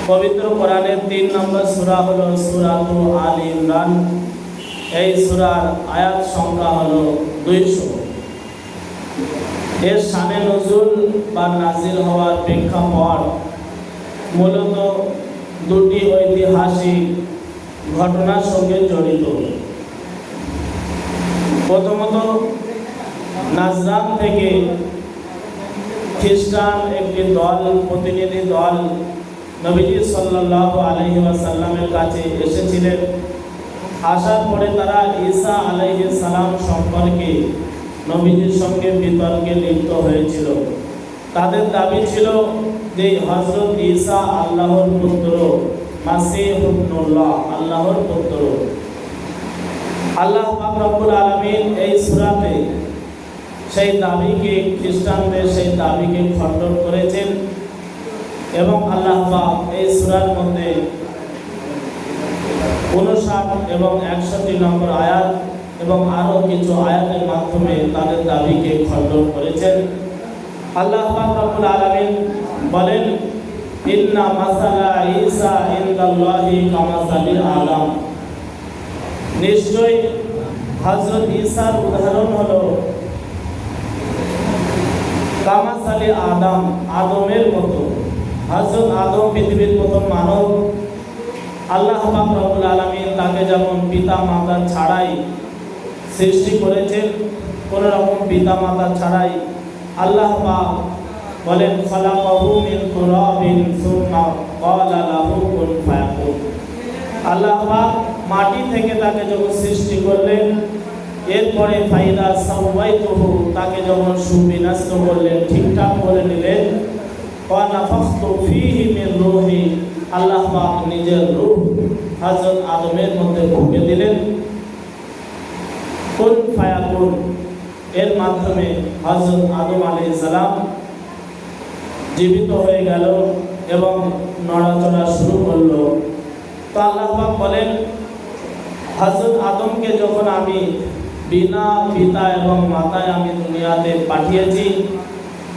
পবিত্র কোরআনের ৩ নম্বর সূরা হলো সূরাতুল আল ইমরান। এই সূরার আয়াত সংখ্যা হলো 200। এর শানে নজুল বা নাজিল হওয়ার প্রেক্ষাপট মূলত দুটি ঐতিহাসিক ঘটনার সঙ্গে জড়িত। প্রথমত, নাজরান থেকে খ্রিস্টান একটি দল, প্রতিনিধি দল নবীজি সাল্লাল্লাহু আলাইহি ওয়াসাল্লামের কাছে এসেছিলেন। আসার পরে তারা ঈসা আলাইহিস সালাম সম্পর্কে নবীজির সঙ্গে বিতর্কে লিপ্ত হয়েছিল। তাদের দাবি ছিল যে হযরত ঈসা আল্লাহর পুত্র, মাসীহ ইবনুল্লাহ, আল্লাহর পুত্র। আল্লাহ পাক রব্বুল আলামিন এই সূরাতে সেই দাবিকে, খ্রিস্টানদের সেই দাবিকে খণ্ডন করেছেন এবং আল্লাহ পাক এই সূরার মধ্যে 59 এবং 61 নম্বর আয়াত এবং আরো কিছু আয়াতের মাধ্যমে তাদের দাবিকে খণ্ডন করেছেন। আল্লাহ পাক রব্বুল আলামিন বলেন, ইন্না মাসালা ঈসা ইনদাল্লাহি কামাসালি আদম, নিশ্চয় হযরত ঈসার উদাহরণ হলো কামাসালি আদম, আদমের মতো। হযরত আদম পৃথিবীর প্রথম মানব। আল্লাহ পাক রব্বুল আলামিন তাকে যেমন পিতা মাতা ছাড়াই সৃষ্টি করেছেন, কোন রকম পিতা মাতা ছাড়াই, আল্লাহ পাক বলেন খালাকাহু মিন তুরাবিন সুম্মা ক্বালা লাহু কুন ফায়াকুন। আল্লাহ পাক মাটি থেকে তাকে যখন সৃষ্টি করলেন, এরপরে ফাইদা সাওয়াইতুহু, তাকে যখন সুবিন্যস্ত করলেন, ঠিকঠাক করে নিলেন, ওয়া নাফাখতু ফীহি মিন রূহি, আল্লাহ পাক নিজের রূহ হযরত আদমের মধ্যে ঢুকিয়ে দিলেন। কুন ফায়াকুন, এর মাধ্যমে হযরত আদম আলাইহিস সালাম জীবিত হয়ে গেল এবং নড়াচড়া শুরু করলো। তো আল্লাহ পাক বলেন, হযরত আদমকে যখন আমি বিনা পিতা এবং মাতায় আমি দুনিয়াতে পাঠিয়েছি,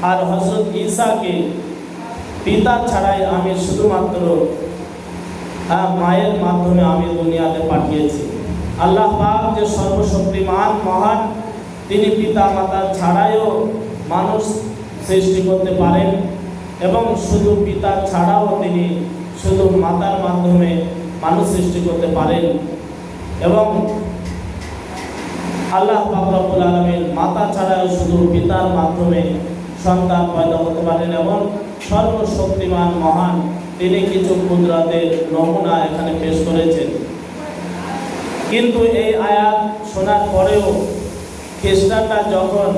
আর হযরত ঈসাকে পিতা ছাড়াই আমি শুধুমাত্র মায়ের মাধ্যমে আমি দুনিয়াতে পাঠিয়েছি। আল্লাহ পাক যে সর্বশক্তিমান, মহান, তিনি পিতা মাতা ছাড়াইও মানুষ সৃষ্টি করতে পারেন এবং শুধু পিতা ছাড়াও তিনি শুধু মাতার মাধ্যমে মানুষ সৃষ্টি করতে পারেন। এবং আল্লাহ পাক রব্বুল আলামিন মাতা ছাড়াও শুধু পিতার মাধ্যমে সন্তান পয়দা হতে পারেন এবং সর্বশক্তিমান, মহান, তিনি কিছু কুদরতের নমুনা এখানে পেশ করেছেন। কিন্তু এই আয়াত শোনার পরেও খ্রিস্টানরা যখন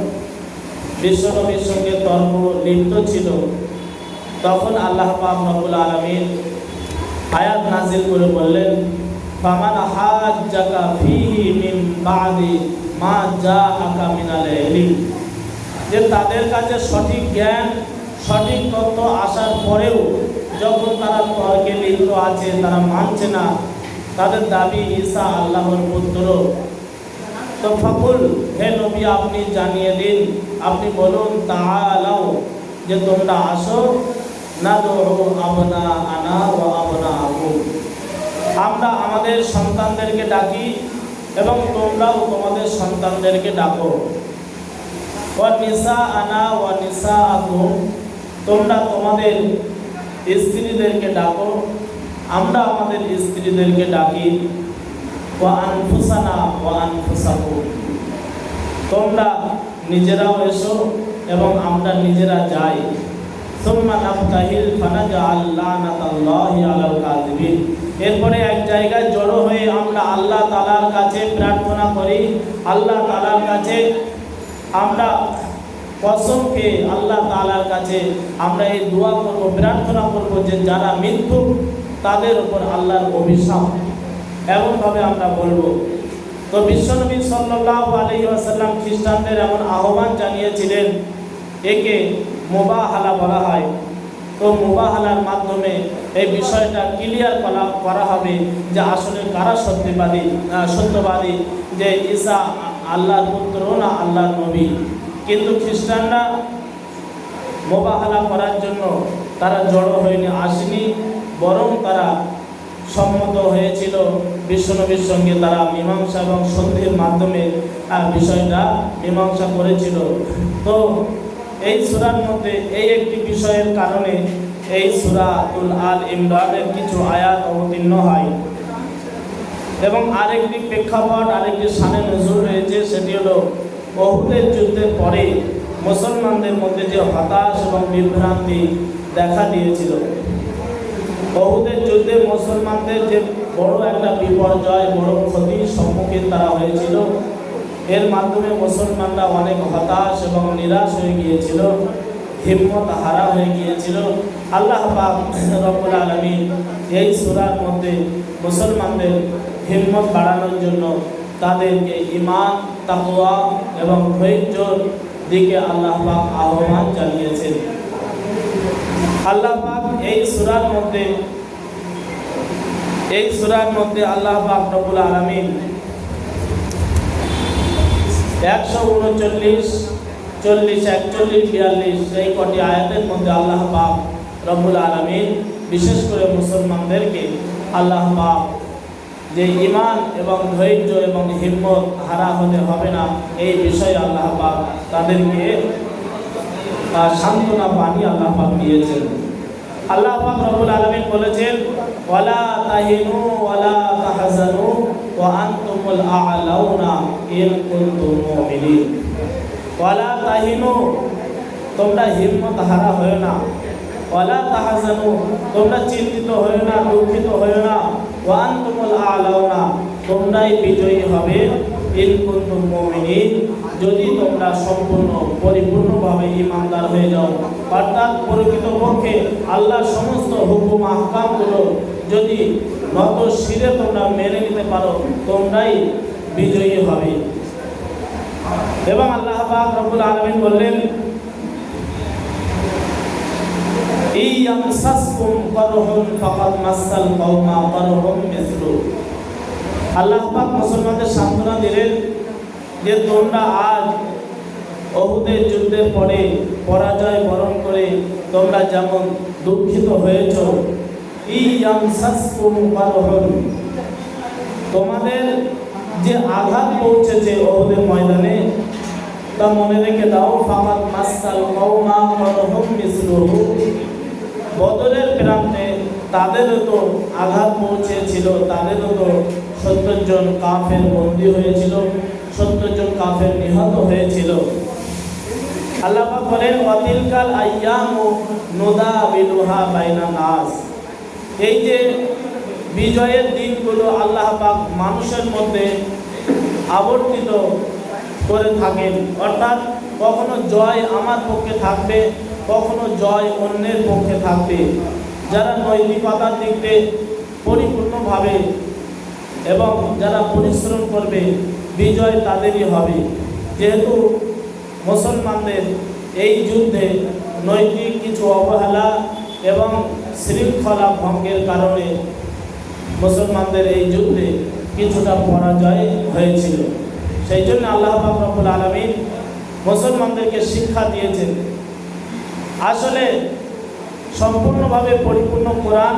বিশ্বনবীর সঙ্গে তর্ক লিপ্ত ছিল, তখন আল্লাহ পাক রব্বুল আলামিন আয়াত নাযিল করে বললেন, ফামান হাজ্জাকা ফীহি মিন বাদি মা জাআকা মিনাল ইলম, যে তাদের কাছে সঠিক জ্ঞান, সঠিক তথ্য আসার পরেও যখন তারা তর্কে লিপ্ত আছে, তারা মানছে না তাদের দাবি ঈসা আল্লাহর পুত্র, তো ফাকুল, হে নবী আপনি জানিয়ে দিন, আপনি বলুন, তাআলাও, যে তোমরা আসো, নাদউ আবনাআনা ওয়া আবনাআকুম, আমরা আমাদের সন্তানদেরকে ডাকি এবং তোমরাও তোমাদের সন্তানদেরকে ডাকো। ওয়া নিসাআনা ওয়া নিসাআকুম, তোমরা তোমাদের স্ত্রীদেরকে ডাকো, আমরা আমাদের স্ত্রীদেরকে ডাকি। ওয়া আনফুসানা ওয়া আনফুসাকুম, তোমরা নিজেরাও এসো এবং আমরা নিজেরা যাই। সুম্মা নাফতাহিল ফানাজআল লানাতাল্লাহি আলাল কাযিবিন, এরপরে এক জায়গায় জড়ো হয়ে আমরা আল্লাহ তাআলার কাছে প্রার্থনা করি, আল্লাহ তাআলার কাছে আমরা কসম খেয়ে আল্লাহ তাআলার কাছে আমরা এই দোয়া করব, প্রার্থনা করব যে যারা মিথ্যুক তাদের উপর আল্লাহর অভিশাপ, এমনভাবে আমরা বলবো। তো বিশ্বনবী সাল্লাল্লাহু আলাইহি ওয়াসাল্লাম খ্রিস্টানদের এমন আহ্বান জানিয়েছিলেন, একে মুবাহালা বলা হয়। তো মুবাহালার মাধ্যমে এই বিষয়টা ক্লিয়ার করা হবে যে আসলে কারা সত্যবাদী, যে ঈসা আল্লাহর পুত্র না আল্লাহর নবী। কিন্তু খ্রিস্টানরা মুবাহালা করার জন্য তারা জড়ো হয়নি, আসেনি, বরং তারা সম্মত হয়েছিল, বিশ্বনবীর সঙ্গে তারা মীমাংসা এবং সন্ধির মাধ্যমে বিষয়টা মীমাংসা করেছিল। তো এই সূরার মধ্যে এই একটি বিষয়ের কারণে এই সূরাতুল আল ইমরানের কিছু আয়াত অবতীর্ণ হয়। এবং আরেকটি প্রেক্ষাপট, আরেকটি শানে নজুল রয়েছে, সেটি হলো উহুদের যুদ্ধের পরে মুসলমানদের মধ্যে যে হতাশ এবং বিভ্রান্তি দেখা দিয়েছিল। উহুদের যুদ্ধে মুসলমানদের যে বড় একটা বিপর্যয়, বড় ক্ষতির সম্মুখীন তারা হয়েছিল, এর মাধ্যমে মুসলমানরা অনেক হতাশ এবং নিরাশ হয়ে গিয়েছিল, হিম্মত হারা হয়ে গিয়েছিল। আল্লাহ পাক রব্বুল আলামিন এই সূরার মধ্যে মুসলমানদের হিম্মত বাড়ানোর জন্য তাদেরকে ঈমান, তাকওয়া এবং ধৈর্যের দিকে আল্লাহ পাক আহ্বান জানিয়েছেন। আল্লাহ পাক এই সূরার মধ্যে আল্লাহ পাক রব্বুল আলামিন 139, 40, 41, 42 এই কটি আয়াতের মধ্যে আল্লাহ পাক রব্বুল আলামিন বিশেষ করে মুসলমানদেরকে আল্লাহ পাক যে ঈমান এবং ধৈর্য এবং হিম্মত হারা হতে হবে না, এই বিষয়ে আল্লাহ পাক তাদেরকে সান্ত্বনা বাণী আল্লাহ পাক দিয়েছেন। আল্লাহ পাক রব্বুল আলামিন বলেছেন, ওয়ালা তাহিনু ওয়ালা তাহজানু ওয়া আনতুমুল আ'লাউনা ইন কুনতুম মুমিনিন। ওয়ালা তাহিনু, তোমরা হিম্মত হারা হয়ো না। ওয়ালা তাহজানু, তোমরা চিন্তিত হয়ো না, দুঃখিত হয়ো না। ওয়া আনতুমুল আ'লাউনা, তোমরাই বিজয়ী হবে। ইন কুনতুম মুমিনিন, যদি তোমরা সম্পূর্ণ পরিপূর্ণভাবে ঈমানদার হয়ে যাও, অর্থাৎ প্রকৃতপক্ষে আল্লাহর সমস্ত হুকুম আহকামগুলো যদি নত শিরে তোমরা মেনে নিতে পারো, তোমরাই বিজয়ী হবে। এবং আল্লাহ পাক রব্বুল আলামিন বললেন, ইয়ামসাসকুম কারহুন ফাকাদ মাসাল কওমা কারহুম মিসলু। আল্লাহ পাক মুসলমানদের সান্ত্বনা দিলেন যে তোমরা আজ উহুদের যুদ্ধের পরে পরাজয় বরণ করে তোমরা যেমন দুঃখিত হয়েছ, ইয়ামসাসকুম কারহুন, তোমাদের যে আঘাত পৌঁছেছে উহুদের ময়দানে, তা মনে রেখে দাও। ফাকাদ মাসাল কওমা কারহুম মিসলুহু, বদরের প্রান্তে তাদেরও তো আঘাত পৌঁছেছিল, তাদেরও তো 70 জন কাফের বন্দী হয়েছিল, 70 জন কাফের নিহত হয়েছিল। আল্লাহ পাক বলেন, ওয়াতিলকাল আইয়ামু নুদাবিলুহা বাইনান নাস, এই যে বিজয়ের দিনগুলো আল্লাহ পাক মানুষের মধ্যে আবর্তিত করে থাকেন, অর্থাৎ কখনো জয় আমার পক্ষে থাকবে, কখনো জয় অন্যের পক্ষে থাকবে। যারা নৈতিকতার দিক দিয়ে পরিপূর্ণভাবে এবং যারা পরিশ্রম করবে, বিজয় তাদেরই হবে। যেহেতু মুসলমানদের এই যুদ্ধে নৈতিক কিছু অবহেলা এবং শৃঙ্খলা ভঙ্গের কারণে মুসলমানদের এই যুদ্ধে কিছুটা পরাজয় হয়েছিল। সেই জন্য আল্লাহ পাক রব্বুল আলামিন মুসলমানদেরকে শিক্ষা দিয়েছেন। আসলে সম্পূর্ণভাবে পরিপূর্ণ কোরআন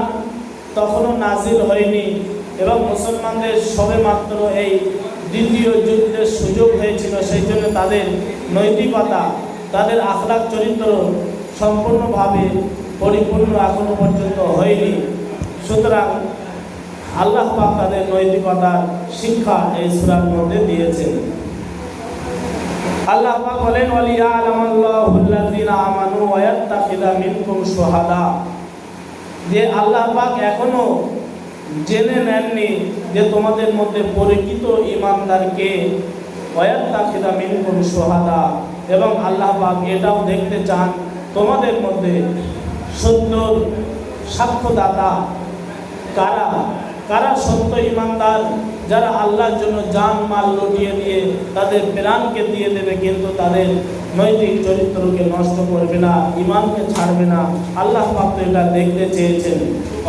তখনও নাজিল হয়নি এবং মুসলমানদের সবে মাত্র এই দ্বিতীয় যুদ্ধের সুযোগ হয়েছিল। সেই জন্য তাদের নৈতিকতা, তাদের আখলাক চরিত্র সম্পূর্ণভাবে পরিপূর্ণ এখনো পর্যন্ত হয়নি। সুতরাং আল্লাহ পাক তাদের নৈতিকতার শিক্ষা এই সূরার মধ্যে দিয়েছেন। আল্লাহ পাক বলেন, ওয়ালিয়া'লামাল্লাহুল্লাযীনা আমানু ওয়া ইয়াত্তাখিযা মিনকুম শুহাদা, যে আল্লাহ পাক এখনো জেনে নেননি যে তোমাদের মধ্যে পরিচিত ঈমানদারকে, ওয়া ইয়াত্তাখিযা মিনকুম শুহাদা, এবং আল্লাহ পাক এটাও দেখতে চান তোমাদের মধ্যে সত্য সাক্ষ্যদাতা কারা, কারা সত্য ঈমানদার, যারা আল্লাহর জন্য জান মাল লুটিয়ে দিয়ে তাদের প্রাণকে দিয়ে দেবে, কিন্তু তাদের নৈতিক চরিত্রকে নষ্ট করবে না, ঈমানকে ছাড়বে না। আল্লাহ পাক তো এটা দেখতে চেয়েছেন।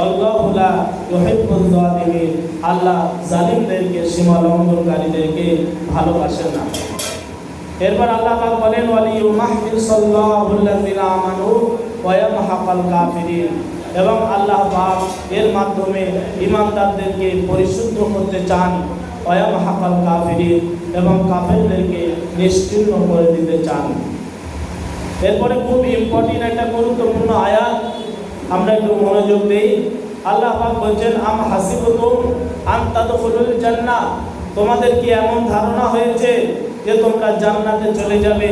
আল্লাহু লা ইউহিব্বুয যালিমিন, আল্লাহ জালিমদেরকে, সীমা লঙ্ঘনকারীদেরকে ভালোবাসেন না। এরপর আল্লাহ পাক বলেন, ওয়ালিয়ুমাহহিসাল্লাহুল্লাযীনা আমানু ওয়া ইয়ামহাকাল কাফিরিন, এবং আল্লাহ পাক এর মাধ্যমে ঈমানদারদেরকে পরিশুদ্ধ করতে চান, ওয়ায়ামহাকাল কাফিরিন, এবং কাফেরদেরকে নিশ্চিহ্ন করে দিতে চান। এরপরে খুব ইম্পর্টেন্ট একটা গুরুত্বপূর্ণ আয়াত, আমরা একটু মনোযোগ দেই। আল্লাহ পাক বলছেন, আম হাসিবতুম আন তাদখুলুল জান্নাহ, তোমাদের কি এমন ধারণা হয়েছে যে তোমরা জান্নাতে চলে যাবে?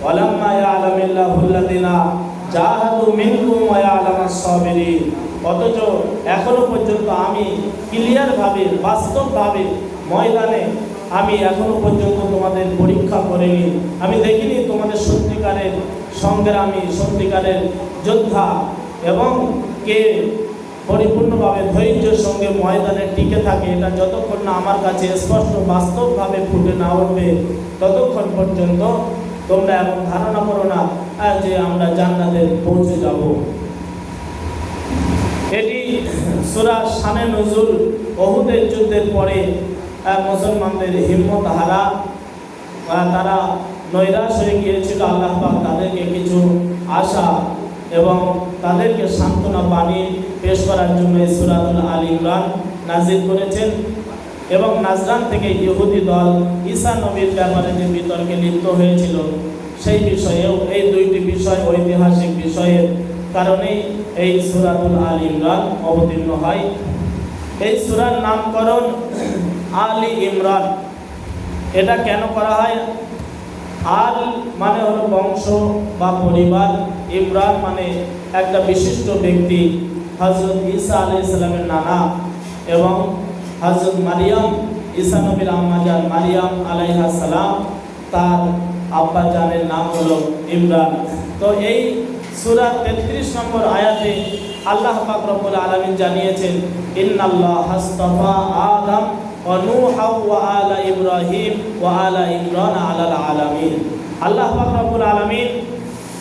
ওয়ালাম্মা ইয়ালামিল্লাহুল্লাযিনা জাহাদু মিনকুম ওয়া ইয়ালামাস সাবিরিন, অথচ এখনো পর্যন্ত আমি ক্লিয়ারভাবে, বাস্তবভাবে ময়দানে আমি এখনো পর্যন্ত তোমাদের পরীক্ষা করিনি, আমি দেখিনি তোমাদের সত্যিকারের সংগ্রামী, সত্যিকারের যোদ্ধা এবং কে পরিপূর্ণভাবে ধৈর্যের সঙ্গে ময়দানে টিকে থাকে। এটা যতক্ষণ না আমার কাছে স্পষ্ট বাস্তবভাবে ফুটে না উঠবে ততক্ষণ পর্যন্ত তোমরা এমন ধারণা করো না যে আমরা জান্নাতে পৌঁছে যাব। এটি সূরা শানে নজুল, উহুদের যুদ্ধের পরে মুসলমানদের হিম্মত হারা, তারা নৈরাশ হয়ে গিয়েছিল। আল্লাহ পাক তাদেরকে কিছু আশা এবং তাদেরকে সান্ত্বনা বাণী পেশ করার জন্য এই সূরাতুল আল ইমরান নাজিল করেছেন। এবং নাজরান থেকে ইহুদি দল ঈসা নবীর ব্যাপারে যে বিতর্কে লিপ্ত হয়েছিল, সেই বিষয়েও এই দুইটি বিষয় ঐতিহাসিক বিষয়ের কারণেই এই সূরাতুল আল ইমরান অবতীর্ণ হয়। এই সূরার নামকরণ আলী ইমরান। এটা কেন করা হয়? আল মানে হলো বংশ বা পরিবার, ইমরান মানে একটা বিশিষ্ট ব্যক্তি, হযরত ঈসা আলাইহিস সালামের নানা, এবং হযরত মারিয়াম, ঈসা নবীর আম্মা জান মারিয়াম আলাইহিস সালাম, তার আব্বা জানের নাম হলো ইমরান। তো এই সূরা 33 নম্বর আয়াতে আল্লাহ পাক রব্বুল আলামিন জানিয়েছেন, ইন্নাল্লাহা হাসতাফা আদম ওয়া নূহা ওয়া আলা ইব্রাহিম ওয়া আলা ইমরান আলাল আলামিন। আল্লাহ পাক রব্বুল আলামিন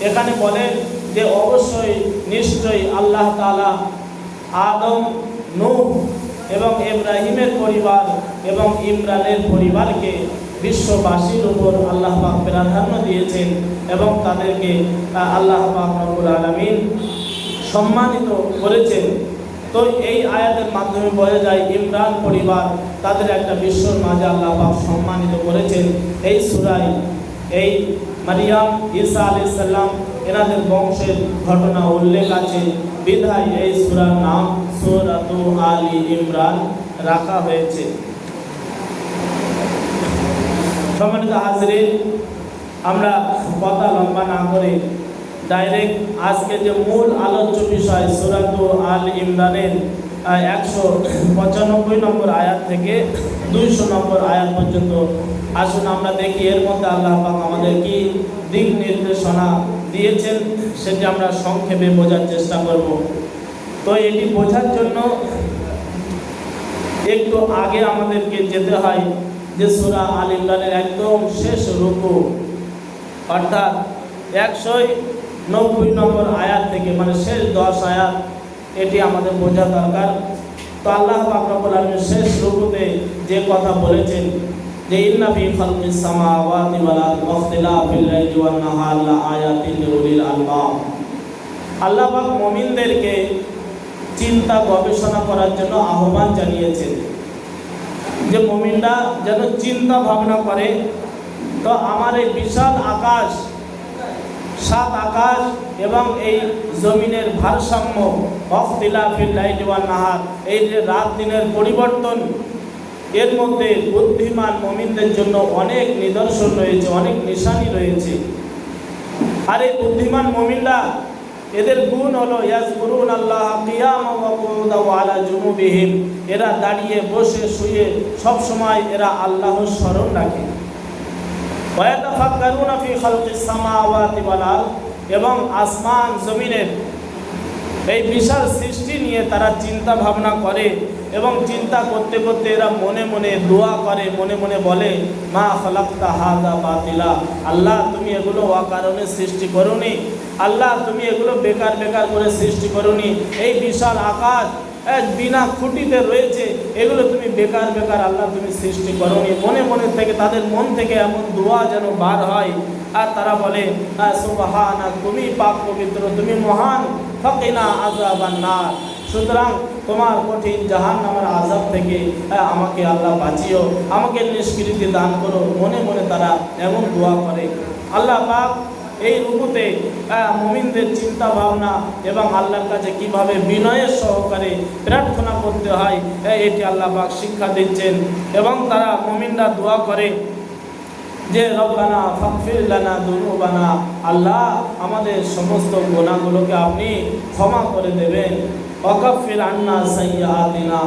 এখানে বলেন যে অবশ্যই, নিশ্চয়ই আল্লাহ তাআলা আদম, নূহ এবং ইব্রাহিমের পরিবার এবং ইমরানের পরিবারকে বিশ্ববাসীর উপর আল্লাহ পাক প্রাধান্য দিয়েছেন এবং তাদেরকে আল্লাহ পাক রব্বুল আলামিন সম্মানিত করেছেন। তো এই আয়াতের মাধ্যমে বোঝা যায় ইমরান পরিবার তাদের একটা বিশ্বর মাঝে আল্লাহ পাক সম্মানিত করেছেন। এই সূরায় এই মারিয়াম, ঈসা আলাইহিস সালাম এনাদের বংশের ঘটনা উল্লেখ আছে, বিধায় এই সূরার নাম সূরাতুল আলী ইমরান রাখা হয়েছে। সম্মানিত হাজরিন, আমরা কথা লম্বা না করে ডাইরেক্ট আজকে যে মূল আলোচ্য বিষয় সূরাতুল আল ইমরানের 195 নম্বর আয়াত থেকে 200 নম্বর আয়াত পর্যন্ত আসুন আমরা দেখি এর মধ্যে আল্লাহ পাক আমাদের কি দিক নির্দেশনা দিয়েছেন সেটি আমরা সংক্ষেপে বোঝার চেষ্টা করব। তো এটি বোঝার জন্য একটু আগে আমাদেরকে যেতে হয় যে সূরা আল ইমরানের একদম শেষ রুকু, অর্থাৎ 190 নম্বর আয়াত থেকে, মানে শেষ 10 আয়াত, এটি আমাদের বোঝা দরকার। তো আল্লাহ পাক রব্বুল আলামিন শেষ রুকুতে যে কথা বলেছেন যে ইন্না ফি খালকিস সামাওয়াতি ওয়াল আরদি ওয়াখতিলাফিল লাইলি ওয়ান নাহারি লাআয়াতিন লিউলিল আলবাব। আল্লাহ পাক মুমিনদেরকে চিন্তা গবেষণা করার জন্য আহ্বান জানিয়েছেন যে মুমিনরা যেন চিন্তা ভাবনা করে। তো আমার এই বিশাল আকাশ, 7 আকাশ এবং এই জমিনের ভারসাম্য, ওয়াখতিলাফিল লাইলি ওয়ান নাহার, এই যে রাত দিনের পরিবর্তন, এর মধ্যে বুদ্ধিমান মুমিনদের জন্য অনেক নিদর্শন রয়েছে, অনেক নিশানি রয়েছে। আর এই বুদ্ধিমান মুমিনরা, এদের গুণ হলো ইয়াজকুরুনাল্লাহ কিয়ামান ওয়া কুউদান ওয়া আলা জুনুবিহিম, এরা দাঁড়িয়ে, বসে, শুয়ে সব সময় এরা আল্লাহর স্মরণ রাখে। ওয়া ইয়াতাফাক্কারুনা ফি খালকিস সামাওয়াতি ওয়াল আরদ, এবং আসমান জমিনের এই বিশাল সৃষ্টি নিয়ে তারা চিন্তা ভাবনা করে এবং চিন্তা করতে করতে এরা মনে মনে দোয়া করে, মনে মনে বলে, মা খালাকতা হাযা বাতিলা, আল্লাহ তুমি এগুলো অকারণে সৃষ্টি করোনি, আল্লাহ তুমি এগুলো বেকার বেকার করে সৃষ্টি করোনি। এই বিশাল আকাশ, বিনা খুঁটিতে রয়েছে, এগুলো তুমি বেকার বেকার আল্লাহ তুমি সৃষ্টি করোনি। মনে মনে থেকে তাদের মন থেকে এমন দোয়া যেন বার হয়, আর তারা বলে সুবহানা, তুমি পাক পবিত্র, তুমি মহান, ফাকিনা আযাবান নার, সুতরাং তোমার কঠিন জাহান্নামের আযাব থেকে আমাকে আল্লাহ বাঁচিও, আমাকে নিষ্কৃতি দান করো। মনে মনে তারা এমন দোয়া করে। আল্লাহ পাক এই রুকুতে মুমিনদের চিন্তা ভাবনা এবং আল্লাহর কাছে কিভাবে বিনয়ের সহকারে প্রার্থনা করতে হয় এটি আল্লাহ পাক শিক্ষা দিচ্ছেন। এবং তারা মুমিনরা দোয়া করে যে রব্বানা ফাগফির লানা যুনুবানা, আল্লাহ আমাদের সমস্ত গুনাহগুলোকে আপনি ক্ষমা করে দেবেন। ওয়াকাফির আন্না সাইয়্যাতিনা,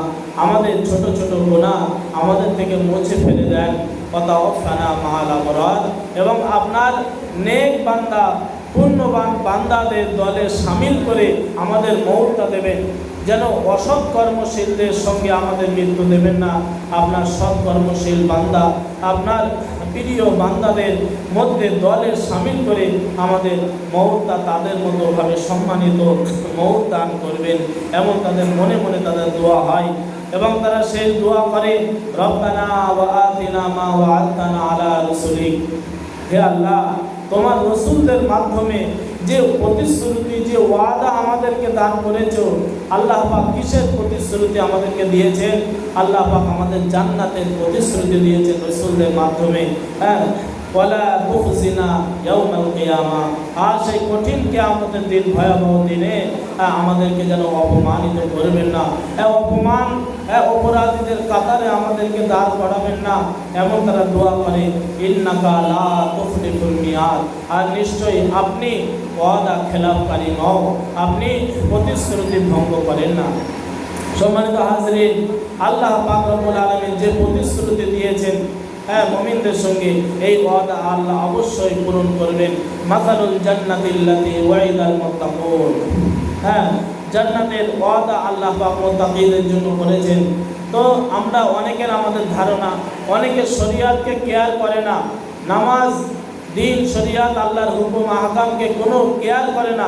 আমাদের ছোট ছোট গুনাহ আমাদের থেকে মুছে ফেলে দেন। ওয়াতাওয়াফানা মাআল আবরার, এবং আপনার নেক বান্দা পুণ্যবান বান্দাদের দলে শামিল করে আমাদের মওতটা দেবেন। যেন অসৎ কর্মশীলদের সঙ্গে আমাদের মৃত্যু দেবেন না, আপনার সৎ কর্মশীল বান্দা আপনার প্রিয় বান্দাদের মধ্যে দলে শামিল করে আমাদের মওতটা তাদের মতোভাবে সম্মানিত মওত দান করবেন। এমন তাদের মনে মনে তাদের দোয়া হয় এবং তারা সেই দোয়া করে রব্বানা ওয়া আতিনা মা ওয়া'আদতানা আলা রাসূলিক, হে আল্লাহ তোমার রসুলদের মাধ্যমে যে প্রতিশ্রুতি, যে ওয়াদা আমাদেরকে দান করেছো, আল্লাহ পাক কিসের প্রতিশ্রুতি আমাদেরকে দিয়েছেন? আল্লাহ পাক আমাদের জান্নাতের প্রতিশ্রুতি দিয়েছেন রসুলদের মাধ্যমে। ওয়ালা তুখজিনা ইয়াউমাল কিয়ামা, আর সেই কঠিন কিয়ামতের দিন, ভয়াবহ দিনে আমাদেরকে যেন অপমানিত করবেন না, অপমান অপরাধীদের কাতারে আমাদেরকে দাঁড় করাবেন না, এমন তারা দোয়া করে। ইন্নাকা লা তুখলিফুল মিয়াদ, আর নিশ্চয়ই আপনি ওয়াদা খেলাফকারী নও, আপনি প্রতিশ্রুতি ভঙ্গ করেন না। সম্মানিত হাজরিন, আল্লাহ পাক রব্বুল আলামিন যে প্রতিশ্রুতি দিয়েছেন মুমিনদের সঙ্গে, এই ওয়াদা আল্লাহ অবশ্যই পূরণ করবেন। মাসালুল জান্নাতিল্লাতী ওয়াইদাল মুত্তাকুন, জান্নাতের ওয়াদা আল্লাহ পাক মুত্তাকিদের জন্য করেছেন। তো আমরা অনেকের আমাদের ধারণা, অনেকে শরিয়াতকে কেয়ার করে না, নামাজ দিন শরিয়াত আল্লাহর হুকুম আহকামকে কোনো কেয়ার করে না,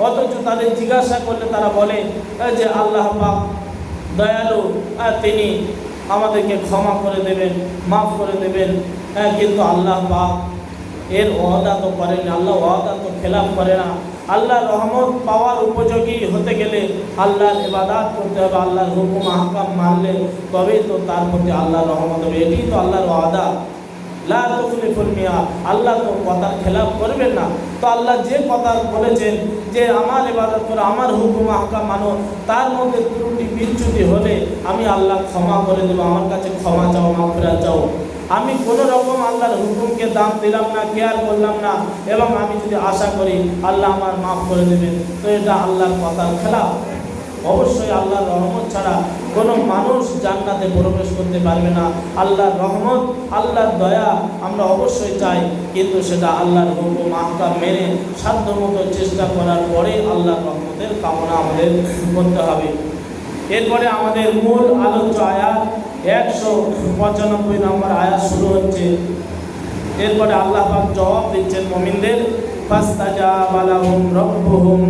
অথচ তাদের জিজ্ঞাসা করলে তারা বলে যে আল্লাহ পাক দয়ালু, তিনি আমাদেরকে ক্ষমা করে দেবেন, মাফ করে দেবেন। কিন্তু আল্লাহ পাক এর ওয়াদা তো করেন, আল্লাহ ওয়াদা তো খেলাফ করে না। আল্লাহর রহমত পাওয়ার উপযোগী হতে গেলে আল্লাহর ইবাদত করতে হবে, আল্লাহর হুকুম আহকাম মানলে তবেই তো তার প্রতি আল্লাহর রহমত হবে। এটি তো আল্লাহর ওয়াদা, লা তুখলিফুল মিয়াদ, আল্লাহ তো কথার খেলাফ করবেন না। তো আল্লাহ যে কথা বলেছেন যে আমার ইবাদত করো, আমার হুকুম আহকাম মানো, তার মধ্যে ত্রুটি বিচ্যুতি হলে আমি আল্লাহ ক্ষমা করে দেবো, আমার কাছে ক্ষমা চাও, মাগফিরাত চাও। আমি কোনো রকম আল্লাহর হুকুমকে দাম দিলাম না, কেয়ার করলাম না, এবং আমি যদি আশা করি আল্লাহ আমার মাফ করে দেবেন, তো এটা আল্লাহর কথার খেলাফ। অবশ্যই আল্লাহর রহমত ছাড়া কোনো মানুষ জান্নাতে প্রবেশ করতে পারবে না। আল্লাহর রহমত, আল্লাহর দয়া আমরা অবশ্যই চাই, কিন্তু সেটা আল্লাহর হুকুম আহকাম মেনে সাধ্যমতো চেষ্টা করার পরে আল্লাহর রহমতের কামনা আমাদের করতে হবে। এরপরে আমাদের মূল আলোচ্য আয়াত 195 নম্বর আয়াত শুরু হচ্ছে। এরপরে আল্লাহ পাক জবাব দিচ্ছেন মুমিনদের, ফাস্তাজাবা লাহুম রাব্বুহুম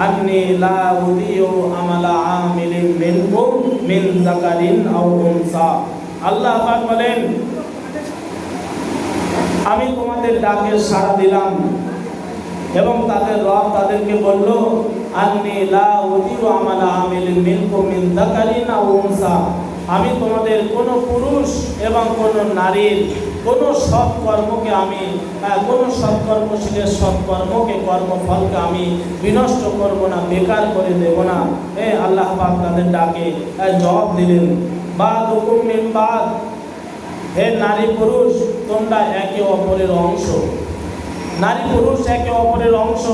আন্নী লা উযীউ আমালা আমিলিন মিনকুম মিন যাকারিন আও উনসা। আল্লাহ পাক বলেন, আমি তোমাদের ডাকে সাড়া দিলাম, এবং তাদের রব তাদেরকে বলল, আন্নী লা উযীউ আমালা আমিলিন মিনকুম মিন যাকারিন আও উনসা, আমি তোমাদের কোনো পুরুষ এবং কোনো নারীর কোনো সৎকর্মকে আমি, কোনো সৎকর্মশীলের সৎকর্মকে, কর্মফলকে আমি বিনষ্ট করব না, বেকার করে দেব না। আল্লাহ পাক তাদের ডাকে জবাব দিলেন, বাদুকুম মিন বাদ, হে নারী পুরুষ তোমরা একে অপরের অংশ, নারী পুরুষ একে অপরের অংশ।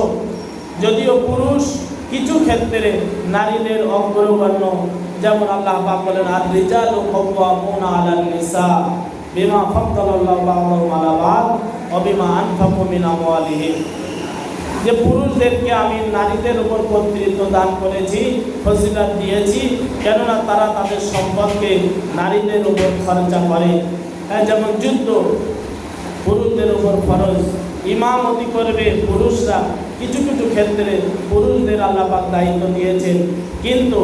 যদিও পুরুষ কিছু ক্ষেত্রে নারীদের অগ্রগণ্য, যেমন আল্লাহ পাক বলেন, আর রিজালু কাওয়ামুনা আলান নিসা বিমা ফাদ্দালাল্লাহু বা'দাহুম আলা বা'দ ওয়া বিমা আনফাকু মিন আমওয়ালিহিম, যে পুরুষদেরকে আমি নারীদের উপর কর্তৃত্ব দান করেছি, ফজিলত দিয়েছি, কেননা তারা তাদের সম্পদকে নারীদের উপর খরচা করে। যেমন যুদ্ধ পুরুষদের উপর ফরজ, ইমামতি করবে পুরুষরা, কিছু কিছু ক্ষেত্রে পুরুষদের আল্লাহ পাক দায়িত্ব দিয়েছেন, কিন্তু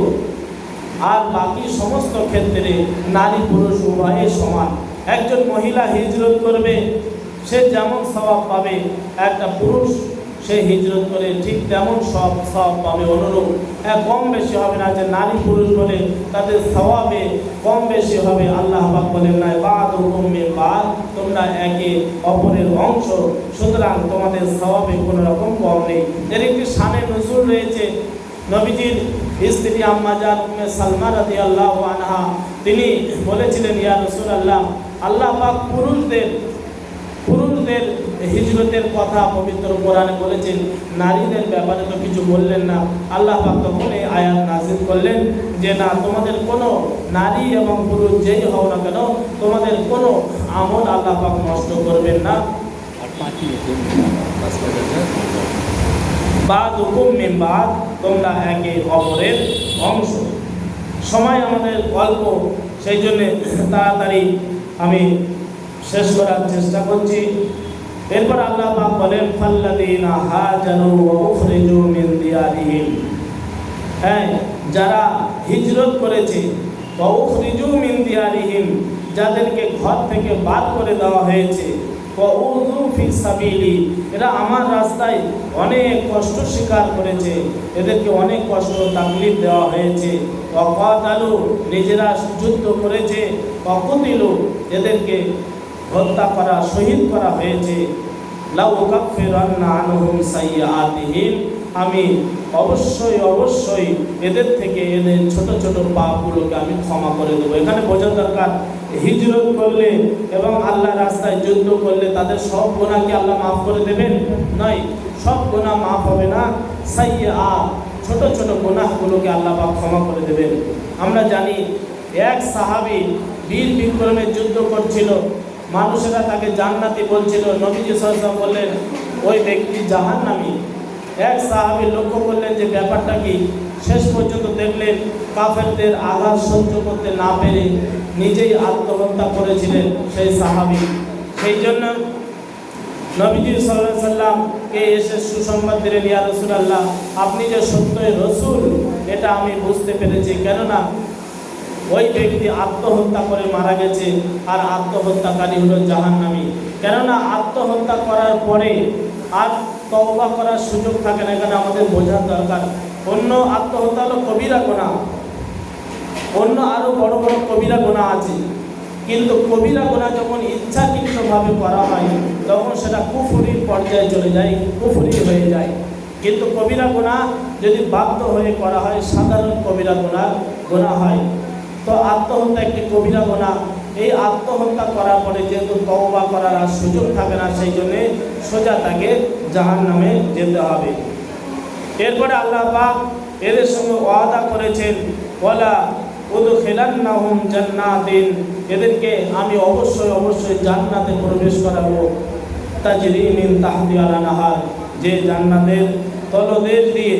আর বাকি সমস্ত ক্ষেত্রে নারী পুরুষ উভয়ে সমান। একজন মহিলা হিজরত করবে, সে যেমন সওয়াব পাবে, একটা পুরুষ সে হিজরত করে ঠিক তেমন সওয়াব পাবে। অনুরূপ কম বেশি হবে না, যে নারী পুরুষ বলে তাদের সওয়াবে কম বেশি হবে। আল্লাহ পাক বলেন না বা'দুকুম মিন বা'দ, তোমরা একে অপরের অংশ, সুতরাং তোমাদের সওয়াবে কোনো রকম কম নেই। এর একটি শানে নজুল রয়েছে। নবীজির স্ত্রী আম্মা জান উম্মে সালমা রাদিয়াল্লাহু আনহা তিনি বলেছিলেন, ইয়া রাসূলুল্লাহ, আল্লাহ পাক পুরুষদের হিজরতের কথা পবিত্র কোরআনে বলেছেন, নারীদের ব্যাপারে তো কিছু বললেন না। আল্লাহ পাক তখন এই আয়াত নাযিল করলেন যে না, তোমাদের কোনো নারী এবং পুরুষ যেই হও না কেন, তোমাদের কোনো আমল আল্লাহ পাক নষ্ট করবেন না। বা'দুকুম মিন বা'দ, তোমরা একে অপরের অংশ। সময় আমাদের অল্প, সেই জন্যে তাড়াতাড়ি আমি শেষ করার চেষ্টা করছি। এরপর আল্লাহ পাক বলেন, ফাল্লাযীনা হাজারু ওয়া উখরিজু মিন দিয়ারিহিম, হ্যাঁ, যারা হিজরত করেছে, ওয়া উখরিজু মিন দিয়ারিহিম, যাদেরকে ঘর থেকে বার করে দেওয়া হয়েছে, ওয়া উযু ফি সাবিলি, এরা আমার রাস্তায় অনেক কষ্ট স্বীকার করেছে, এদেরকে অনেক কষ্ট তাকলিফ দেওয়া হয়েছে। ওয়া কাতালু, নিজেরা যুদ্ধ করেছে। ওয়া কুতিলু, এদেরকে হত্যা করা, শহীদ করা হয়েছে। লাউ কাফিরান্না আনহুম সাইয়্যাতিহিম, আমি অবশ্যই এদের থেকে এদের ছোট ছোট পাপগুলোকে আমি ক্ষমা করে দেবো। এখানে বোঝা দরকার, হিজরত করলে এবং আল্লাহর রাস্তায় যুদ্ধ করলে তাদের সব গুনাহকে আল্লাহ মাফ করে দেবেন? নয়, সব গুনাহ মাফ হবে না। সাইয়্যাত, ছোট ছোট গুনাহগুলোকে আল্লাহ পাক ক্ষমা করে দেবেন। আমরা জানি এক সাহাবী বীর বিক্রমে যুদ্ধ করছিল, মানুষেরা তাকে জান্নাতি বলছিল। নবীজি সাল্লাল্লাহু আলাইহি ওয়াসাল্লাম বললেন, ওই ব্যক্তি জাহান্নামী। এক সাহাবী লক্ষ্য করলেন যে ব্যাপারটা কি, শেষ পর্যন্ত দেখলেন কাফেরদের আঘাত সহ্য করতে না পেরে নিজেই আত্মহত্যা করেছিলেন সেই সাহাবী। সেই জন্য নবীজি সাল্লাল্লাহু আলাইহি ওয়াসাল্লামকে এসে সুসংবাদ দিলেন, ইয়া রাসূলুল্লাহ, আপনি যে সত্যই রাসূল এটা আমি বুঝতে পেরেছি, কেননা ওই ব্যক্তি আত্মহত্যা করে মারা গেছে, আর আত্মহত্যাকারী হলো জাহান্নামী। কেননা আত্মহত্যা করার পরে আর তওবা করার সুযোগ থাকে না। এখানে আমাদের বোঝার দরকার, অন্য আত্মহত্যা হলো কবিরা গুনাহ, অন্য আরও বড় বড় কবিরা গুনাহ আছে, কিন্তু কবিরা গুনাহ যখন ইচ্ছাকৃতভাবে করা হয় তখন সেটা কুফরির পর্যায়ে চলে যায়, কুফরি হয়ে যায়। কিন্তু কবিরা গুনাহ যদি বাধ্য হয়ে করা হয়, সাধারণ কবিরা গুনাহ হয়। তো আত্মহত্যা একটি কবিরা গুনাহ। এই আত্মহত্যা করার পরে যেহেতু তওবা করার আর সুযোগ থাকে না, সেই জন্যে সোজা তাকে জাহান্নামে যেতে হবে। এরপরে আল্লাহ পাক এদের সঙ্গে ওয়াদা করেছেন, ওয়ালা উদখিলান্নাহুম জান্নাতিন, এদেরকে আমি অবশ্যই জান্নাতে প্রবেশ করাবো। তাজরি মিন তাহতিহাল আনহার, যে জান্নাতের তলদেশ দিয়ে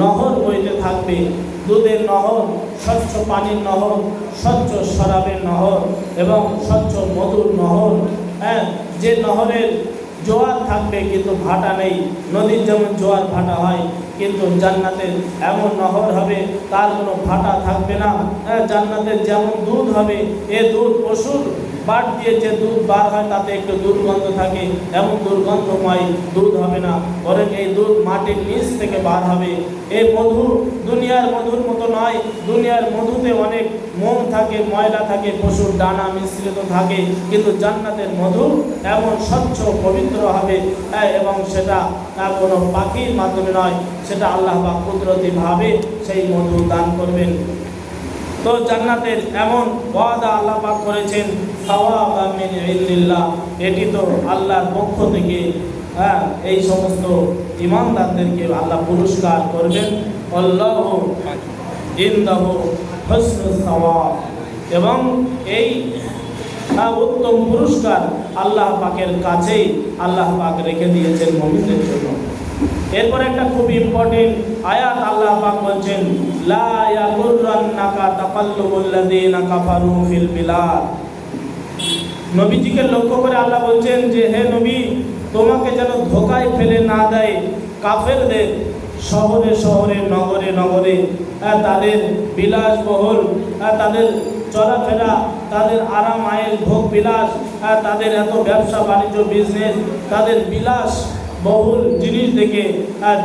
নহর বইতে থাকবে, দুধের নহর, স্বচ্ছ পানির নহর, স্বচ্ছ শরাবের নহর এবং স্বচ্ছ মধুর নহর। যে নহরের জোয়ার থাকবে কিন্তু ভাটা নেই। নদীর যেমন জোয়ার ভাটা হয়, কিন্তু জান্নাতের এমন নহর হবে তার কোনো ভাটা থাকবে না। জান্নাতের যেমন দুধ হবে, এ দুধ পশুর বাট দিয়ে যে দুধ বার হয় তাতে একটু দুর্গন্ধ থাকে, এমন দুর্গন্ধময় দুধ হবে না, বরং এই দুধ মাটির নিচ থেকে বার হবে। এই মধু দুনিয়ার মধুর মতো নয়, দুনিয়ার মধুতে অনেক মোম থাকে, ময়লা থাকে, পশুর ডানা মিশ্রিত থাকে, কিন্তু জান্নাতের মধু এমন স্বচ্ছ পবিত্র হবে, এবং সেটা কোনো পাখির মাধ্যমে নয়, সেটা আল্লাহ পাক কুদরতিভাবে সেই মধু দান করবেন। তো জান্নাতের এমন ওয়াদা আল্লাহ পাক করেছেন, সাওয়াবাম মিন ইনদিল্লাহ, এটি তো আল্লাহর পক্ষ থেকে এই সমস্ত ঈমানদারদেরকে আল্লাহ পুরস্কার করবেন। আল্লাহু ইনদাহু হুসনুস সাওয়াব, এবং এই উত্তম পুরস্কার আল্লাহ পাকের কাছেই আল্লাহ পাক রেখে দিয়েছেন মুমিনদের জন্য। এরপর একটা খুব ইম্পর্টেন্ট আয়াত আল্লাহ পাক বলছেন, লা ইয়াগুররান্নাকা তাকাল্লুবুল লাযিনা কাফারু ফিল বিলাদ। নবীজিকে লক্ষ্য করে আল্লাহ বলছেন যে হে নবী, তোমাকে যেন ধোঁকায় ফেলে না দেয় কাফেরদের শহরে শহরে নগরে নগরে তাদের বিলাসবহুল তাদের চলাফেরা, তাদের আরাম আয়ের ভোগ বিলাস, তাদের এত ব্যবসা বাণিজ্য বিজনেস, তাদের বিলাস বহুল জিনিস দেখে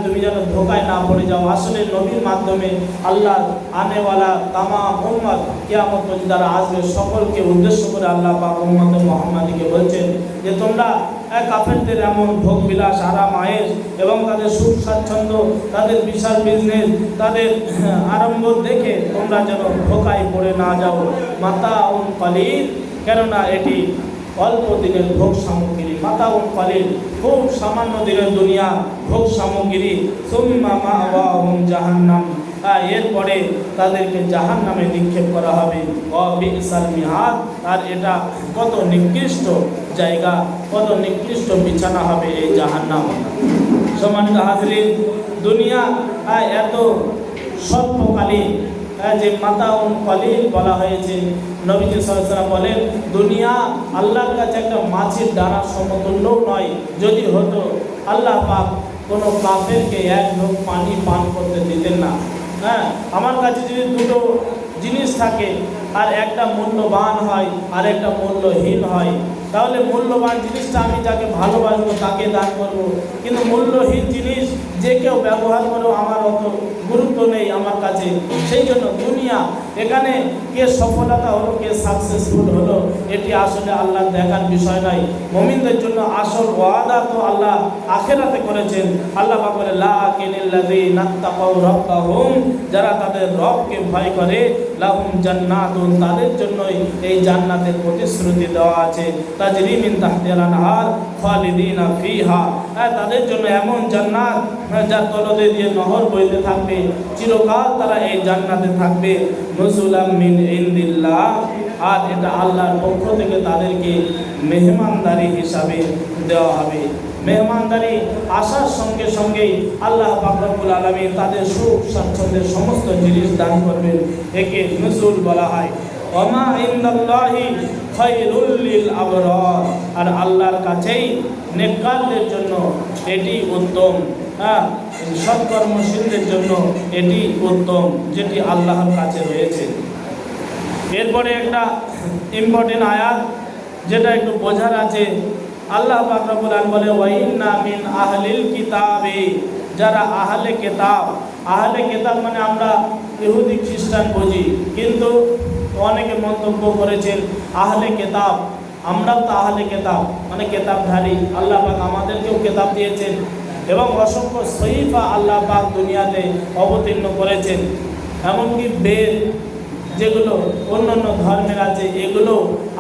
তুমি যেন ধোকায় না পড়ে যাও। আসলে নবীর মাধ্যমে আল্লাহ আনেওয়ালা তামাম উম্মত কিয়ামত পর্যন্ত যারা আসবে সকলকে উদ্দেশ্য করে আল্লাহ পাক উম্মতে মুহাম্মাদীকে বলছেন যে তোমরা কাফেরদের এমন ভোগ বিলাস আরাম আয়েশ এবং তাদের সুখ স্বাচ্ছন্দ্য, তাদের বিশাল বিজনেস, তাদের আরম্ভ দেখে তোমরা যেন ধোকায় পড়ে না যাও। মাতাউন কলিল, কেননা এটি অল্প দিনের ভোগ সামগ্রী। মাতাউন কলিল, খুব সামান্য দিনের দুনিয়া ভোগ সামগ্রী। সুম্মা মাওয়াহুম জাহান্নাম, এরপরে তাদেরকে জাহান্নামে নিক্ষেপ করা হবে। বিসাল মিহাদ, আর এটা কত নিকৃষ্ট জায়গা, কত নিকৃষ্ট বিছানা হবে এই জাহান্নাম। সম্মানিত হাজরিন, দুনিয়া এত স্বল্পকালীন যে মাতাউন কলিল বলা হয়েছে। নবীজি সাল্লাল্লাহু আলাইহি ওয়াসাল্লাম বলেন দুনিয়া আল্লাহর কাছে একটা মাছের দানার সমতুল্য নয়। যদি হতো আল্লাহ পাক কোনো কাফেরকে এক ঢোক পানি পান করতে দিতেন না। আমার কাছে যদি দুটো জিনিস থাকে আর একটা মূল্যবান হয় আর একটা মূল্যহীন হয়, তাহলে মূল্যবান জিনিসটা আমি যাকে ভালোবাসবো তাকে দান করব, কিন্তু মূল্যহীন জিনিস যে কেউ ব্যবহার করেও আমার অত গুরুত্ব নেই আমার কাছে। সেই জন্য দুনিয়া এখানে কে সফলতা হলো, কে সাকসেসফুল হলো, এটি আসলে আল্লাহ দেখার বিষয় নয়। মুমিনদের জন্য আসল ওয়াদা তো আল্লাহ আখিরাতে করেছেন। আল্লাহ পাক বলে লাকিনিল্লাযীনা তাকাউ রাব্বাহুম, যারা তাদের রবকে ভয় করে, লাহুম জান্নাতুন, তাদের জন্যই এই জান্নাতের প্রতিশ্রুতি দেওয়া আছে। তাজরি মিন তাহতিহাল আনহার খালিদিনা ফিহা, তাদের জন্য এমন জান্নাত যার তলদেশ দিয়ে নহর বইতে থাকবে, চিরকাল তারা এই জান্নাতে থাকবে। নুজুলাম মিন ইনদিল্লাহ, আর এটা আল্লাহর পক্ষ থেকে তাদেরকে মেহমানদারি হিসাবে দেওয়া হবে। মেহমানদারি আসার সঙ্গে সঙ্গেই আল্লাহ পাক রব্বুল আলামিন তাদের সুখ স্বাচ্ছন্দ্যের সমস্ত জিনিস দান করবেন। একে নুজুল বলা হয়। ওমা ইনদাল্লাহি খায়রুল লিল আবরার, আর আল্লাহর কাছেই নেককারদের জন্য এটি উত্তম, সৎকর্মশীলদের জন্য এটি উত্তম, যেটি আল্লাহর কাছে রয়েছে। এরপরে একটা ইম্পর্টেন্ট আয়াত যেটা একটু বোঝার আছে। আল্লাহ পাক রব্বুল আলামিন বলে ওয়াইন্না মিন আহলিল কিতাবে, যারা আহলে কিতাব। আহলে কিতাব মানে আমরা ইহুদি খ্রিস্টান বুঝি, কিন্তু অনেকে মন্তব্য করেছেন আহলে কিতাব, আমরাও তো আহলে কিতাব মানে কিতাবধারী। আল্লাহ পাক আমাদেরকেও কিতাব দিয়েছেন এবং অসংখ্য সহিফা আল্লাহ পাক দুনিয়াতে অবতীর্ণ করেছেন। এমনকি বেদ যেগুলো অন্য অন্য ধর্মের আছে, এগুলো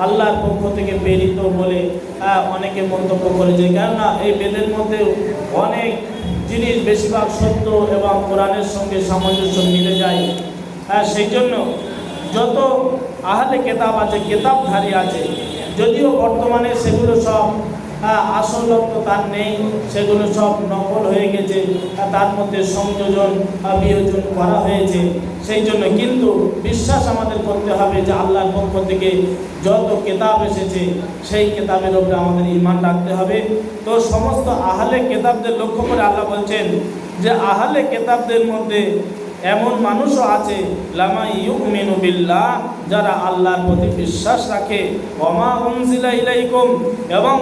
আল্লাহর পক্ষ থেকে প্রেরিত বলে অনেকে মন্তব্য করেছে। কেননা এই বেদের মধ্যে অনেক জিনিস বেশিরভাগ সত্য এবং কোরআনের সঙ্গে সামঞ্জস্য মিলে যায়। সেই জন্য যত আহলে কেতাব আছে, কেতাবধারী আছে, যদিও বর্তমানে সেগুলো সব আসলত্ব তার নেই, সেগুলো সব নকল হয়ে গেছে, তার মধ্যে সংযোজন বিয়োজন করা হয়েছে। সেই জন্য কিন্তু বিশ্বাস আমাদের করতে হবে যে আল্লাহর পক্ষ থেকে যত কেতাব এসেছে সেই কেতাবের উপরে আমাদের ঈমান রাখতে হবে। তো সমস্ত আহলে কেতাবদের লক্ষ্য করে আল্লাহ বলছেন যে আহলে কেতাবদের মধ্যে এমন মানুষও আছে লামা ইউমিনু বিল্লাহ, যারা আল্লাহর প্রতি বিশ্বাস রাখে, ওমা উনজিলা ইলাইকুম, এবং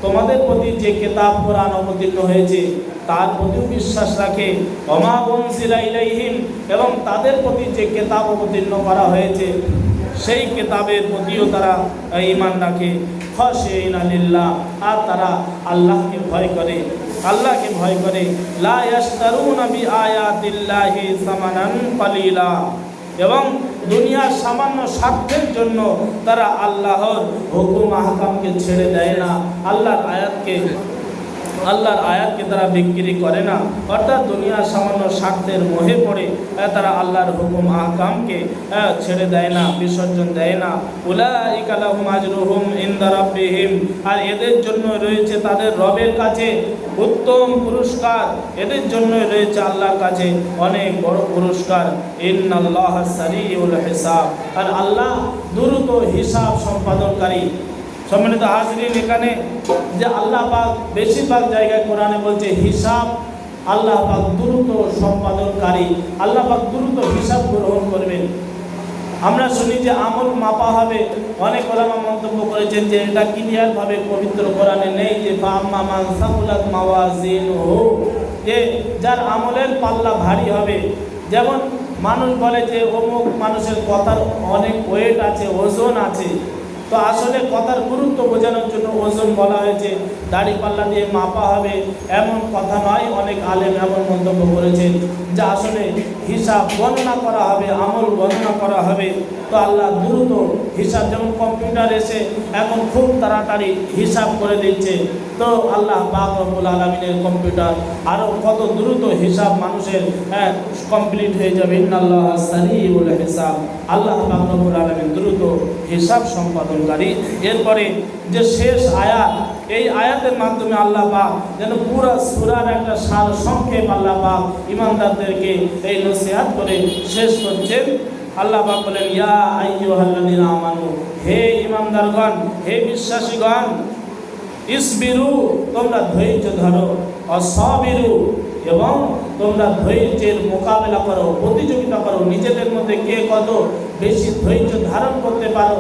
তোমাদের প্রতি যে কিতাব কোরআন অবতীর্ণ হয়েছে তার প্রতিও বিশ্বাস রাখে, ওমা উনজিলা ইলাইহিম, এবং তাদের প্রতি যে কিতাব অবতীর্ণ করা হয়েছে সেই কিতাবের প্রতিও তারা ঈমান রাখে। খাশিঈনা লিল্লাহ, আর তারা আল্লাহকে ভয় করে, আল্লাহকে ভয় করে। লা ইয়াশতারুনা বিআয়াতিল্লাহি সামানান কালিলা, এবং দুনিয়ার সামান্য স্বার্থের জন্য তারা আল্লাহর হুকুম আহকামকে ছেড়ে দেয় না, আল্লাহর আয়াতকে তারা বিক্রি করে না। অর্থাৎ দুনিয়ার সামান্য স্বার্থের মোহে পড়ে তারা আল্লাহর হুকুম আহকামকে ছেড়ে দেয় না, বিসর্জন দেয় না। উলাইকা লাহুম আজরুহুম ইনদা রাব্বিহিম, আর এদের জন্য রয়েছে তাদের রবের কাছে উত্তম পুরস্কার, এদের জন্য রয়েছে আল্লাহর কাছে অনেক বড় পুরস্কার। ইন্নাল্লাহা সারিউল হিসাব, আর আল্লাহ দ্রুত হিসাব সম্পাদনকারী। সম্মানিত হাজরিন, এখানে যে আল্লাহ পাক বেশিরভাগ জায়গায় কোরআনে বলছে হিসাব আল্লাহ পাক দ্রুত সম্পাদনকারী, আল্লাহ পাক দ্রুত হিসাব গ্রহণ করবেন। আমরা শুনি যে আমল মাপা হবে, অনেক ওলামা মন্তব্য করেছেন যে এটা ক্লিয়ার ভাবে পবিত্র কোরআনে নেই যে ফাম্মা মান সাকুলাত মাওয়াজিনুহু, যে যার আমলের পাল্লা ভারী হবে। যেমন মানুষ বলে যে অমুক মানুষের কথার অনেক ওয়েট আছে, ওজন আছে, তো আসলে কথার গুরুত্ব বোঝানোর জন্য ওজন বলা হয়েছে, দাড়ি পাল্লা দিয়ে মাপা হবে এমন কথা নয়। অনেক আলেম এমন মন্তব্য করেছেন যে আসলে হিসাব গণনা করা হবে, আমল গণনা করা হবে। তো আল্লাহ দ্রুত হিসাব, যেমন কম্পিউটার এসে এখন খুব তাড়াতাড়ি হিসাব করে দিচ্ছে, তো আল্লাহ পাক রব্বুল আলামিনের কম্পিউটার আরও কত দ্রুত হিসাব মানুষের কমপ্লিট হয়ে যাবে। ইন্নাল্লাহ সারিউল হিসাব, আল্লাহ পাক রব্বুল আলামিন দ্রুত হিসাব সম্পাদনকারী। এরপরে যে শেষ আয়াত, এই আয়াতের মাধ্যমে আল্লাহ পাক যেন পুরো সূরার একটা সার সংক্ষেপ আল্লাহ পাক ঈমানদারদেরকে এই নসিহত করে শেষ করছেন। আল্লাহ পাক বলেন, ইয়া আইয়ুহাল্লাযীনা আমানু, হে ঈমানদারগণ, হে বিশ্বাসীগণ, ইসবিরু, তোমরা ধৈর্য ধরো, অসাবিরু, এবং তোমরা ধৈর্যের মোকাবেলা করো, প্রতিযোগিতা করো, নিজেদের মধ্যে কে কত বেশি ধৈর্য ধারণ করতে পারো,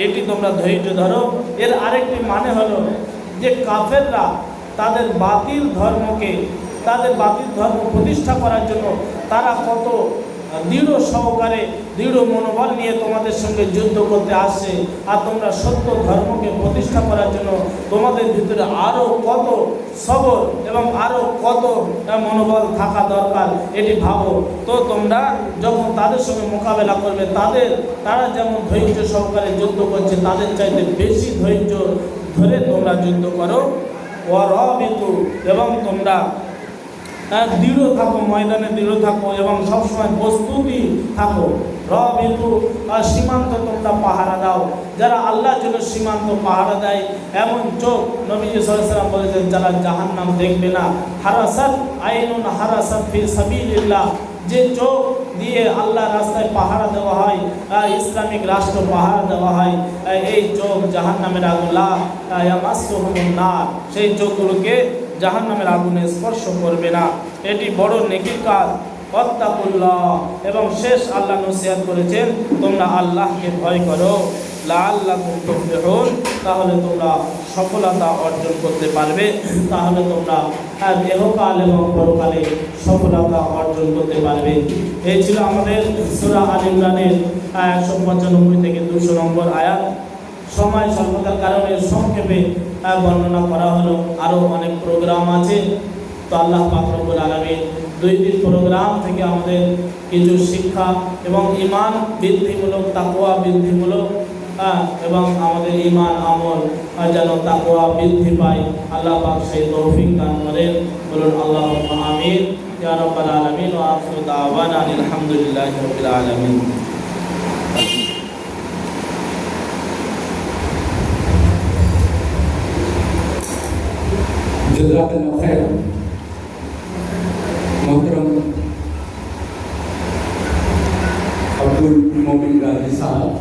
এটি তোমরা ধৈর্য ধরো। এর আরেকটি মানে হলো যে কাফেররা তাদের বাতিল ধর্মকে, তাদের বাতিল ধর্ম প্রতিষ্ঠা করার জন্য তারা কত দৃঢ় সহকারে, দৃঢ় মনোবল নিয়ে তোমাদের সঙ্গে যুদ্ধ করতে আসছে, আর তোমরা সত্য ধর্মকে প্রতিষ্ঠা করার জন্য তোমাদের ভিতরে আরও কত সবর এবং আরও কত মনোবল থাকা দরকার, এটি ভাবো। তো তোমরা যখন তাদের সঙ্গে মোকাবেলা করবে, তারা যেমন ধৈর্য সহকারে যুদ্ধ করছে, তাদের চাইতে বেশি ধৈর্য ধরে তোমরা যুদ্ধ করো। ওয়ারাবিতু, এবং তোমরা দৃঢ় থাকো, ময়দানে দৃঢ় থাকো এবং সবসময় প্রস্তুতি থাকো। রাবিতু, সীমান্ত তোমরা পাহারা দাও। যারা আল্লাহর জন্য সীমান্ত পাহারা দেয় এমন চোখ, নবীজি সাল্লাল্লাহু আলাইহি ওয়াসাল্লাম বলেছেন, যারা জাহান্নাম দেখবে না। হারাসাত আইনুন হারাসাত ফি সাবিলিল্লাহ, যে চোখ দিয়ে আল্লাহর রাস্তায় পাহারা দেওয়া হয়, ইসলামিক রাষ্ট্র পাহারা দেওয়া হয়, এই চোখ জাহান্নামের আগুন, লা ইয়ামাসসুহুমুন নার, সেই চোখগুলোকে জাহান্নামের আগুনে স্পর্শ করবে না। এটি বড় নেকির কাজ। ওয়াত্তাকুল্লাহ, এবং শেষ আল্লাহ নসিহত করেছেন, তোমরা আল্লাহকে ভয় করো, লাআল্লাকুম তুফলিহুন, তাহলে তোমরা সফলতা অর্জন করতে পারবে, তাহলে তোমরা ইহকাল এবং পরকালে সফলতা অর্জন করতে পারবে। এই ছিল আমাদের সূরা আল ইমরানের 195 থেকে 200 নম্বর আয়াত। সময় স্বল্পতার কারণে সংক্ষেপে বর্ণনা করা হলো, আরও অনেক প্রোগ্রাম আছে। তো আল্লাহ পাক রব্বুল আলামিন 2 দিন প্রোগ্রাম থেকে আমাদের কিছু শিক্ষা এবং ঈমান বৃদ্ধিমূলক, তাকওয়া বৃদ্ধিমূলক, এবং আমাদের ঈমান আমল যেন তাকওয়া বৃদ্ধি পায়, আল্লাহ পাক সেই তৌফিক দান করেন। বলুন আল্লাহুম্মা আমিন ইয়া রাব্বাল আলামিন। ওয়া আখিরু দাওয়ানা আলহামদুলিল্লাহি রাব্বিল আলামিন। जज़ाकल्लाहु खैर। मोहतरम अब्दुल मोमिन गाजी साहब